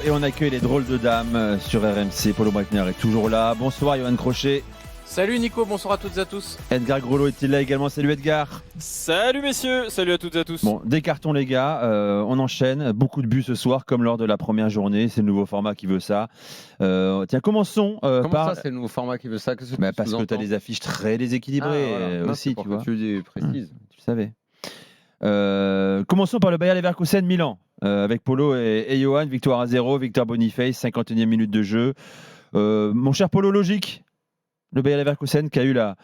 Et on accueille les drôles de dames sur RMC. Paulo Breitner est toujours là. Bonsoir Johan Crochet. Salut Nico, bonsoir à toutes et à tous. Edgar Grolot est-il là également? Salut Edgar. Salut messieurs, salut à toutes et à tous. Bon, des cartons les gars, on enchaîne. Beaucoup de buts ce soir comme lors de la première journée. C'est le nouveau format qui veut ça. Tiens, commençons Comment par... ça, c'est le nouveau format qui veut ça? Qu'est-ce que tu Parce que tu as sous-entends? des affiches très déséquilibrées voilà. Non, aussi, c'est pour tu que vois. tu précises. Tu savais. Commençons par le Bayer Leverkusen Milan. Avec Polo et Johan, victoire à 0, Victor Boniface, 51e minute de jeu. Mon cher Polo, logique, le Bayer Leverkusen qui a eu la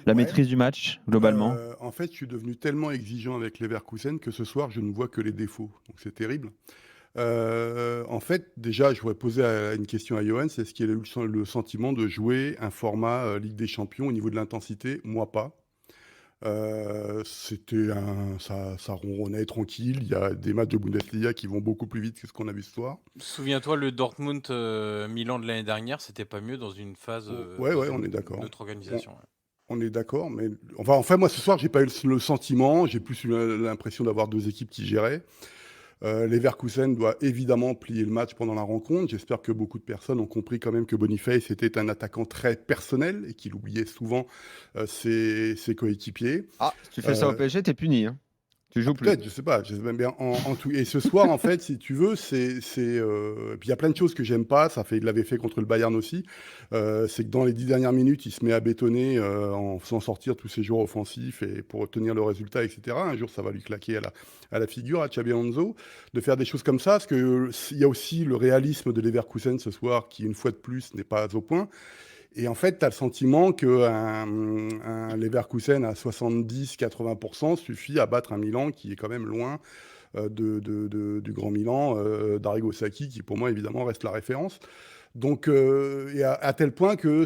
maîtrise du match, globalement. En fait, je suis devenu tellement exigeant avec Leverkusen que ce soir, je ne vois que les défauts. Donc, c'est terrible. En fait, déjà, je voudrais poser une question à Johan. C'est est-ce qu'il a eu le sentiment de jouer un format Ligue des Champions au niveau de l'intensité? Moi, pas. Ça ronronnait tranquille. Il y a des matchs de Bundesliga qui vont beaucoup plus vite que ce qu'on a vu ce soir. Souviens-toi, le Dortmund Milan de l'année dernière, c'était pas mieux dans une phase Ouais, on est d'accord. d'autre organisation. On est d'accord, mais enfin, moi ce soir, j'ai pas eu le sentiment. J'ai plus eu l'impression d'avoir deux équipes qui géraient. Leverkusen doit évidemment plier le match pendant la rencontre. J'espère que beaucoup de personnes ont compris quand même que Boniface était un attaquant très personnel et qu'il oubliait souvent ses coéquipiers. Ah, si tu fais ça au PSG, t'es puni. Hein. Tu joues plus. Peut-être, je sais pas, même bien en tout. Et ce soir, en fait, si tu veux, puis il y a plein de choses que j'aime pas. Il l'avait fait contre le Bayern aussi. C'est que dans les 10 dernières minutes, il se met à bétonner en faisant sortir tous ses joueurs offensifs et pour obtenir le résultat, etc. Un jour, ça va lui claquer à la figure, à Xabi Alonso, de faire des choses comme ça. Parce que il y a aussi le réalisme de Leverkusen ce soir, qui une fois de plus n'est pas au point. Et en fait, tu as le sentiment qu'un Leverkusen à 70-80% suffit à battre un Milan qui est quand même loin du grand Milan, d'Arrigo Sacchi, qui pour moi évidemment reste la référence. Donc, et à tel point que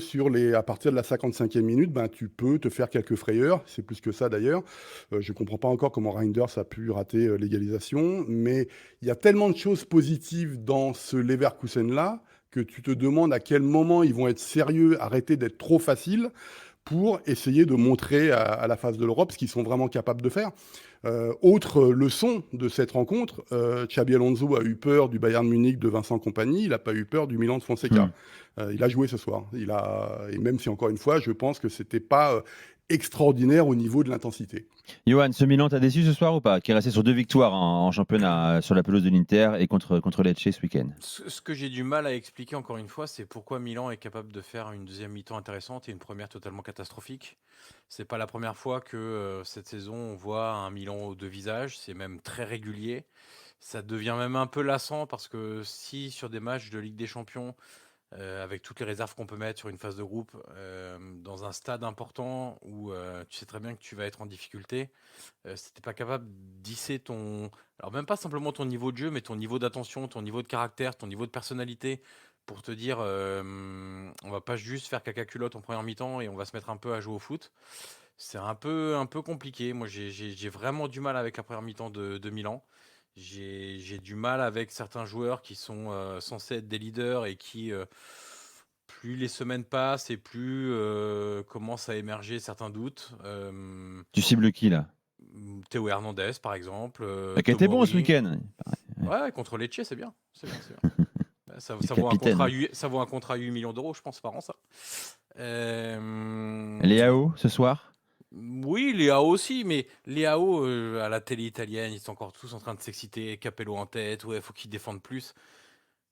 à partir de la 55e minute, tu peux te faire quelques frayeurs. C'est plus que ça d'ailleurs. Je ne comprends pas encore comment Reinders a pu rater l'égalisation. Mais il y a tellement de choses positives dans ce Leverkusen-là que tu te demandes à quel moment ils vont être sérieux, arrêter d'être trop faciles pour essayer de montrer à la face de l'Europe ce qu'ils sont vraiment capables de faire. Autre leçon de cette rencontre, Xabi Alonso a eu peur du Bayern Munich de Vincent Kompany, il n'a pas eu peur du Milan de Fonseca. Il a joué ce soir. Et même si, encore une fois, je pense que ce n'était pas extraordinaire au niveau de l'intensité. Johan, ce Milan t'a déçu ce soir ou pas? Qui est resté sur 2 victoires en championnat sur la pelouse de l'Inter et contre Lecce ce week-end. Ce que j'ai du mal à expliquer encore une fois, c'est pourquoi Milan est capable de faire une deuxième mi-temps intéressante et une première totalement catastrophique. C'est pas la première fois que cette saison on voit un Milan aux deux visages, c'est même très régulier. Ça devient même un peu lassant parce que si sur des matchs de Ligue des Champions, avec toutes les réserves qu'on peut mettre sur une phase de groupe, dans un stade important où tu sais très bien que tu vas être en difficulté, si t'es pas capable d'hisser alors même pas simplement ton niveau de jeu, mais ton niveau d'attention, ton niveau de caractère, ton niveau de personnalité, pour te dire, on va pas juste faire caca culotte en première mi-temps et on va se mettre un peu à jouer au foot. C'est un peu compliqué. Moi, j'ai vraiment du mal avec la première mi-temps de Milan. J'ai du mal avec certains joueurs qui sont censés être des leaders et qui, plus les semaines passent et plus commencent à émerger certains doutes. Tu cibles qui là? Théo Hernandez, par exemple. Qui a été bon ce Tomori. week-end. Ouais, contre Lecce, c'est bien. C'est bien, c'est bien. Ça Le vaut capitaine. ça vaut un contrat à 8 millions d'euros, je pense, par an, ça. Léao ce soir? Oui, Léao aussi, mais Léao, à la télé italienne, ils sont encore tous en train de s'exciter, Capello en tête, ouais, faut qu'ils défendent plus.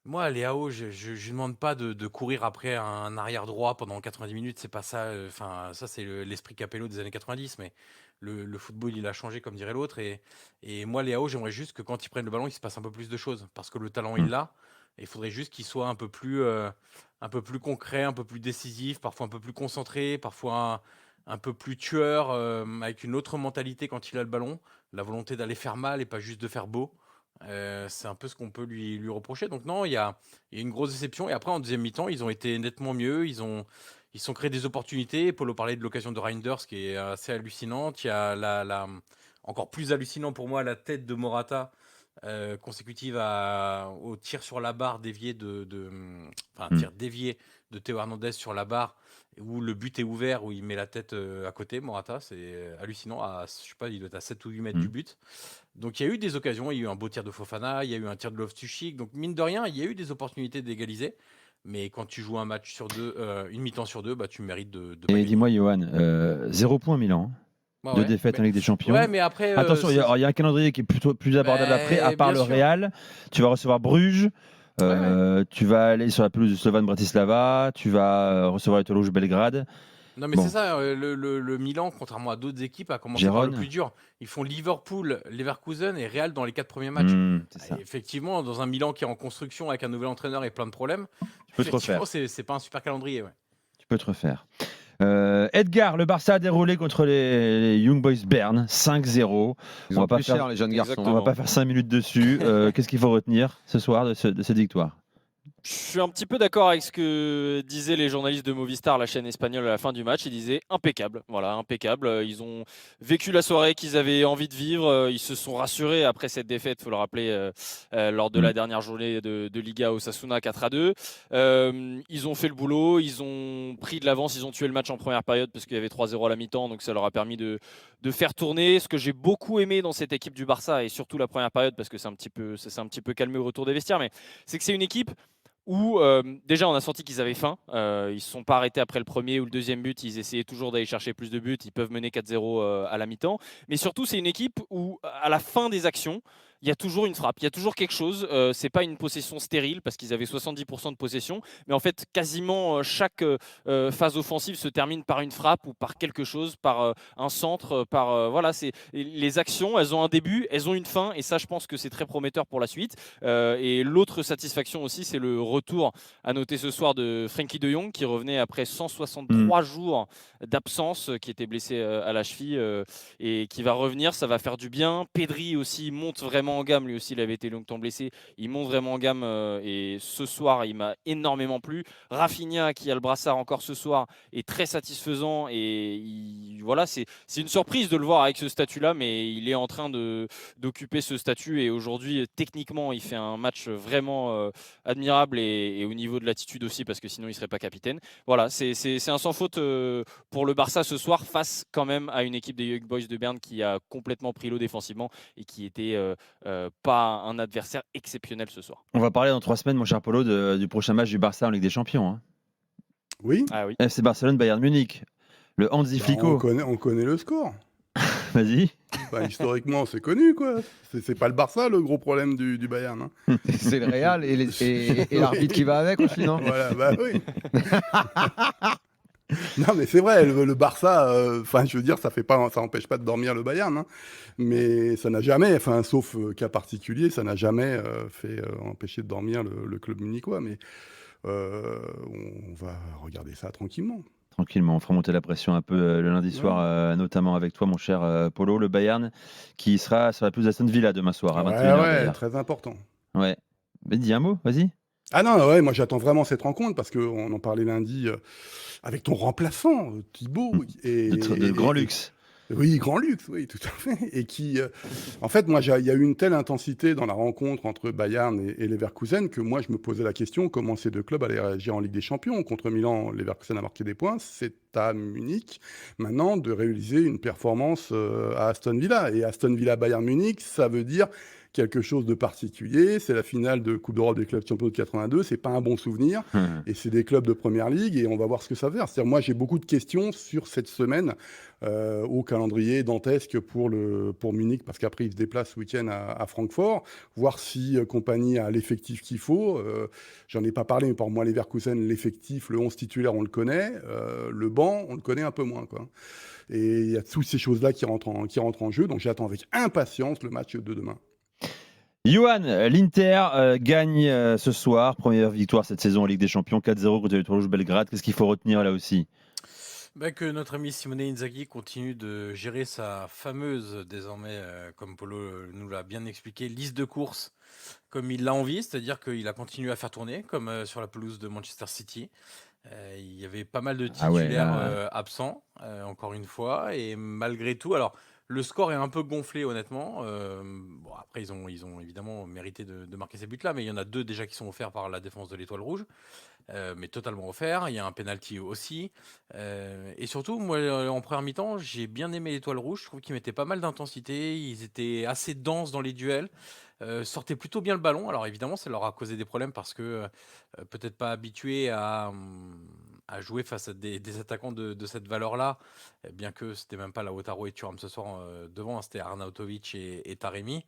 Moi, Léao, je lui demande pas de courir après un arrière droit pendant 90 minutes, c'est pas ça. Enfin, ça, c'est l'esprit Capello des années 90, mais le football, il a changé, comme dirait l'autre. Et moi, Léao, j'aimerais juste que quand il prenne le ballon, il se passe un peu plus de choses, parce que le talent, il l'a. Et il faudrait juste qu'il soit un peu plus concret, un peu plus décisif, parfois un peu plus concentré, parfois un peu plus tueur, avec une autre mentalité quand il a le ballon, la volonté d'aller faire mal et pas juste de faire beau. C'est un peu ce qu'on peut lui reprocher. Donc non, il y a une grosse déception. Et après, en deuxième mi-temps, ils ont été nettement mieux. Ils sont créés des opportunités. Paulo parlait de l'occasion de Reinders, qui est assez hallucinante. Il y a encore plus hallucinant pour moi, la tête de Morata, consécutive au tir sur la barre dévié tir dévié de Théo Hernandez sur la barre, où le but est ouvert, où il met la tête à côté, Morata, c'est hallucinant, je sais pas, il doit être à 7 ou 8 mètres du but. Donc il y a eu des occasions, il y a eu un beau tir de Fofana, il y a eu un tir de Loftus-Cheek, donc mine de rien, il y a eu des opportunités d'égaliser, mais quand tu joues un match sur deux, une mi-temps sur deux, bah, tu mérites de pas Et gagner. dis-moi, Johan, 0 point Milan. Ouais, 2 ouais, défaites en Ligue des Champions. Ouais, mais après. Attention, il y a un calendrier qui est plutôt plus abordable après, à part bien le sûr. Real. Tu vas recevoir Bruges. Tu vas aller sur la pelouse de Slovan Bratislava. Tu vas recevoir le Toulouse Belgrade. Non, mais Bon. c'est ça, le Milan, contrairement à d'autres équipes, a commencé par le Gérone. plus dur. Ils font Liverpool, Leverkusen et Real dans les 4 premiers matchs. C'est ça. Et effectivement, dans un Milan qui est en construction avec un nouvel entraîneur et plein de problèmes, Tu peux te refaire. c'est pas un super calendrier. Ouais. Tu peux te refaire. Edgar, le Barça a déroulé contre les Young Boys Bern, 5-0. Ils On ont va pas pris faire- cher, les jeunes garçons. Exactement. On va pas faire 5 minutes dessus. Qu'est-ce qu'il faut retenir ce soir de cette victoire? Je suis un petit peu d'accord avec ce que disaient les journalistes de Movistar, la chaîne espagnole, à la fin du match. Ils disaient impeccable. Voilà, impeccable. Ils ont vécu la soirée qu'ils avaient envie de vivre. Ils se sont rassurés après cette défaite, il faut le rappeler, lors de la dernière journée de Liga Osasuna 4-2. Ils ont fait le boulot. Ils ont pris de l'avance. Ils ont tué le match en première période parce qu'il y avait 3-0 à la mi-temps. Donc ça leur a permis de faire tourner. Ce que j'ai beaucoup aimé dans cette équipe du Barça, et surtout la première période, parce que ça s'est un petit peu calmé au retour des vestiaires, mais c'est que c'est une équipe où déjà on a senti qu'ils avaient faim. Ils ne se sont pas arrêtés après le premier ou le deuxième but. Ils essayaient toujours d'aller chercher plus de buts. Ils peuvent mener 4-0 à la mi-temps. Mais surtout, c'est une équipe où, à la fin des actions, il y a toujours une frappe, il y a toujours quelque chose. C'est pas une possession stérile parce qu'ils avaient 70% de possession, mais en fait quasiment chaque phase offensive se termine par une frappe ou par quelque chose, par un centre, voilà. C'est les actions, elles ont un début, elles ont une fin, et ça, je pense que c'est très prometteur pour la suite. Et l'autre satisfaction aussi, c'est le retour à noter ce soir de Frenkie de Jong qui revenait après 163 jours d'absence, qui était blessé à la cheville et qui va revenir. Ça va faire du bien. Pedri aussi monte vraiment en gamme, lui aussi il avait été longtemps blessé, il monte vraiment en gamme et ce soir il m'a énormément plu. Rafinha qui a le brassard encore ce soir est très satisfaisant et voilà, c'est une surprise de le voir avec ce statut là, mais il est en train d'occuper ce statut et aujourd'hui techniquement il fait un match vraiment admirable et au niveau de l'attitude aussi, parce que sinon il serait pas capitaine. Voilà, c'est un sans faute pour le Barça ce soir, face quand même à une équipe des Young Boys de Berne qui a complètement pris l'eau défensivement et qui était pas un adversaire exceptionnel ce soir. On va parler dans 3 semaines, mon cher Polo, du prochain match du Barça en Ligue des Champions. Hein. Oui, Ah oui. FC Barcelone, Bayern Munich. Le Hansi bah, Flico. on connaît le score. Vas-y. Bah, historiquement, c'est connu, quoi. C'est pas le Barça, le gros problème du Bayern. Hein. C'est le Real et l'arbitre qui va avec aussi, non? Voilà, bah oui. Non, mais c'est vrai, le Barça, enfin, je veux dire, ça empêche pas de dormir le Bayern, hein, mais ça n'a jamais, enfin, sauf cas particulier, ça n'a jamais fait empêcher de dormir le club munichois. Mais on va regarder ça tranquillement. Tranquillement, on fera monter la pression un peu le lundi soir, notamment avec toi, mon cher Polo. Le Bayern qui sera sur la pelouse d'Aston Villa demain soir à 21h. Ouais, très important. Ouais. Mais dis un mot, vas-y. Ah non, ouais, moi j'attends vraiment cette rencontre parce qu'on en parlait lundi avec ton remplaçant, Thibaut. De grand luxe. Oui, grand luxe, oui, tout à fait. Et qui, en fait, moi, il y a eu une telle intensité dans la rencontre entre Bayern et Leverkusen que moi, je me posais la question comment ces deux clubs allaient réagir en Ligue des Champions. Contre Milan, Leverkusen a marqué des points. C'est à Munich maintenant de réaliser une performance à Aston Villa. Et Aston Villa-Bayern Munich, ça veut dire quelque chose de particulier. C'est la finale de Coupe d'Europe des clubs champions de 82. C'est pas un bon souvenir. Et c'est des clubs de première ligue et on va voir ce que ça va faire. C'est-à-dire, moi, j'ai beaucoup de questions sur cette semaine au calendrier dantesque pour Munich, parce qu'après, ils se déplacent ce week-end à Francfort. Voir si Compagnie a l'effectif qu'il faut. J'en ai pas parlé, mais pour moi, Leverkusen, l'effectif, le 11 titulaire, on le connaît. Le banc, on le connaît un peu moins, quoi. Et il y a toutes ces choses-là qui rentrent en jeu. Donc, j'attends avec impatience le match de demain. Johan, l'Inter gagne ce soir, première victoire cette saison en Ligue des Champions, 4-0 contre le Toulouse Belgrade. Qu'est-ce qu'il faut retenir là aussi? Que notre ami Simone Inzaghi continue de gérer sa fameuse, désormais, comme Polo nous l'a bien expliqué, liste de courses comme il l'a envie, c'est-à-dire qu'il a continué à faire tourner, comme sur la pelouse de Manchester City. Il y avait pas mal de titulaires absents, encore une fois, et malgré tout, alors Le score est un peu gonflé, honnêtement. Bon, après, ils ont évidemment mérité de marquer ces buts-là, mais il y en a 2 déjà qui sont offerts par la défense de l'Étoile Rouge, mais totalement offerts. Il y a un penalty aussi. Et surtout, moi, en première mi-temps, j'ai bien aimé l'Étoile Rouge. Je trouve qu'ils mettaient pas mal d'intensité. Ils étaient assez denses dans les duels. Sortaient plutôt bien le ballon. Alors évidemment, ça leur a causé des problèmes parce que peut-être pas habitués à jouer face à des attaquants de cette valeur-là, bien que c'était même pas Lautaro et Thuram ce soir devant, hein, c'était Arnautovic et Taremi.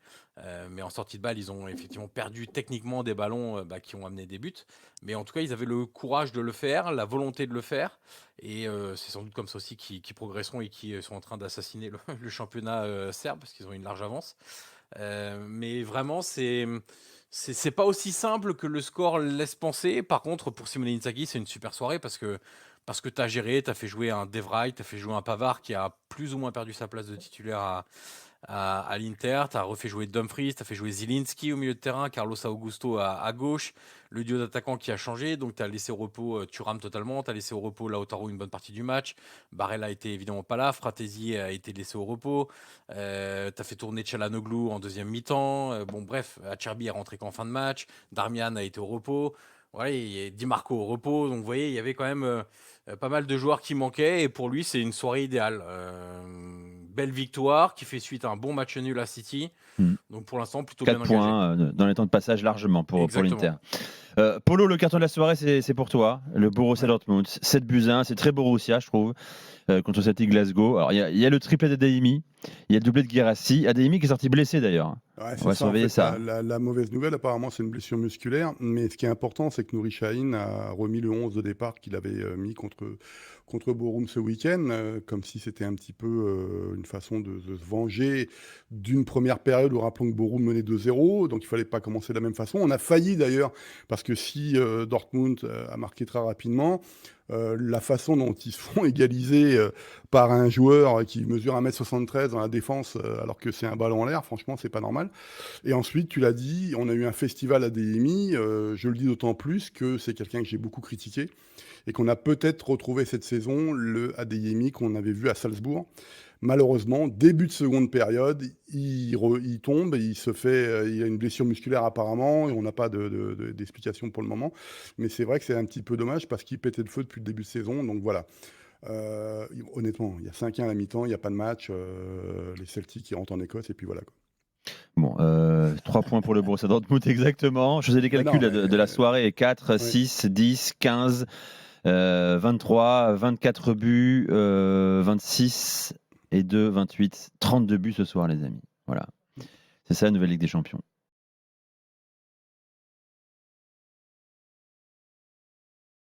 Mais en sortie de balle, ils ont effectivement perdu techniquement des ballons qui ont amené des buts. Mais en tout cas, ils avaient le courage de le faire, la volonté de le faire. Et c'est sans doute comme ça aussi qu'ils progresseront et qui sont en train d'assassiner le championnat serbe, parce qu'ils ont une large avance. Mais vraiment, c'est pas aussi simple que le score laisse penser. Par contre, pour Simone Inzaghi, c'est une super soirée parce que tu as géré, tu as fait jouer un De Vrij, tu as fait jouer un Pavard qui a plus ou moins perdu sa place de titulaire à l'Inter, tu as refait jouer Dumfries, tu as fait jouer Zielinski au milieu de terrain, Carlos Augusto à gauche, le duo d'attaquants qui a changé, donc tu as laissé au repos Thuram totalement, tu as laissé au repos Lautaro une bonne partie du match, Barella était évidemment pas là, Fratesi a été laissé au repos, tu as fait tourner Çalhanoğlu en deuxième mi-temps, bon bref, Acerbi est rentré qu'en fin de match, Darmian a été au repos, voilà, et Di Marco au repos, donc vous voyez, il y avait quand même pas mal de joueurs qui manquaient, et pour lui c'est une soirée idéale. Belle victoire qui fait suite à un bon match nul à City. Donc pour l'instant, plutôt 4 bien engagé. points dans les temps de passage largement pour l'Inter. Polo, le carton de la soirée, c'est pour toi. Le Borussia Dortmund, 7-1, c'est très Borussia, je trouve, contre Celtic Glasgow. Alors, il y a le triplé d'Adeyemi, il y a le doublé de Guirassy. Adeyemi qui est sorti blessé d'ailleurs. Ouais, On va surveiller ça. La mauvaise nouvelle, apparemment, c'est une blessure musculaire. Mais ce qui est important, c'est que Nouri Sahin a remis le 11 de départ qu'il avait mis contre Bochum ce week-end, comme si c'était un petit peu une façon de se venger d'une première période où rappelons que Bochum menait 2-0. Donc il ne fallait pas commencer de la même façon. On a failli d'ailleurs, parce que si Dortmund a marqué très rapidement, la façon dont ils se font égaliser par un joueur qui mesure 1m73 dans la défense alors que c'est un ballon en l'air, franchement, c'est pas normal. Et ensuite, tu l'as dit, on a eu un festival Adeyemi. Je le dis d'autant plus que c'est quelqu'un que j'ai beaucoup critiqué et qu'on a peut-être retrouvé cette saison, le Adeyemi qu'on avait vu à Salzbourg. Malheureusement, début de seconde période, il tombe, il a une blessure musculaire apparemment, et on n'a pas d'explication pour le moment. Mais c'est vrai que c'est un petit peu dommage parce qu'il pétait le feu depuis le début de saison. Donc voilà. Honnêtement, il y a 5-1 à la mi-temps, il n'y a pas de match. Les Celtics qui rentrent en Écosse, et puis voilà, quoi. Bon, 3 points pour le Borussia Dortmund exactement. Je faisais les calculs de la soirée. 4, 6, 10, 15, 23, 24 buts, 26 et 2, 28, 32 buts ce soir, les amis. Voilà. C'est ça la nouvelle Ligue des Champions.